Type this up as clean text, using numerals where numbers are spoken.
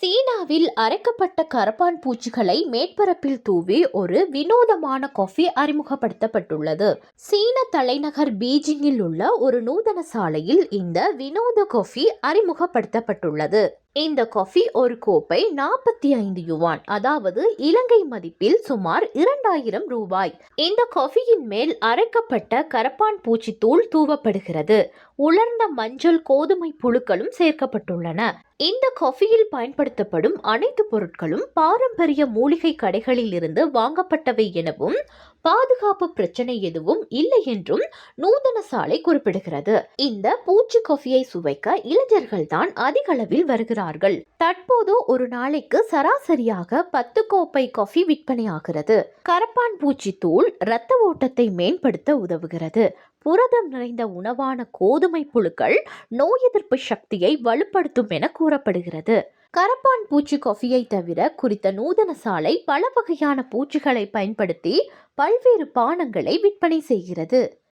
சீனாவில் அரைக்கப்பட்ட கரப்பான் பூச்சிகளை மேற்பரப்பில் தூவி ஒரு வினோதமான காஃபி அறிமுகப்படுத்தப்பட்டுள்ளது. சீன தலைநகர் பீஜிங்கில் உள்ள ஒரு நூதன சாலையில் இந்த வினோத காஃபி அறிமுகப்படுத்தப்பட்டுள்ளது. இந்த காஃபி ஒரு கோப்பை 45 யுவான், அதாவது இலங்கை மதிப்பில் சுமார் 2000 ரூபாய். இந்த காஃபியின் மேல் அரைக்கப்பட்ட கரப்பான் பூச்சி தூள் தூவப்படுகிறது. உலர்ந்த மஞ்சள் கோதுமை புழுக்களும் சேர்க்கப்பட்டுள்ளன. இந்த காஃபியில் பயன்படுத்தப்படும் அனைத்து பொருட்களும் பாரம்பரிய மூலிகை கடைகளில் இருந்து வாங்கப்பட்டவை எனவும் பாதுகாப்பு பிரச்சனை எதுவும் இல்லை என்றும் நூதன சாலை குறிப்பிடுகிறது. இந்த பூச்சி காஃபியை சுவைக்க இளைஞர்கள் தான் அதிக அளவில் வருகிறார்கள். தற்போது ஒரு நாளைக்கு சராசரியாக 10 கோப்பை காஃபி விற்பனையாகிறது. கரப்பான் பூச்சி தூள் இரத்த ஓட்டத்தை மேம்படுத்த உதவுகிறது. புரதம் நிறைந்த உணவான கோதுமை புழுக்கள் நோய் எதிர்ப்பு சக்தியை வலுப்படுத்தும் என கூறப்படுகிறது. கரப்பான் பூச்சி காஃபியை தவிர குறித்த நூதன சாலை பல வகையான பூச்சிகளை பயன்படுத்தி பல்வேறு பானங்களை விற்பனை செய்கிறது.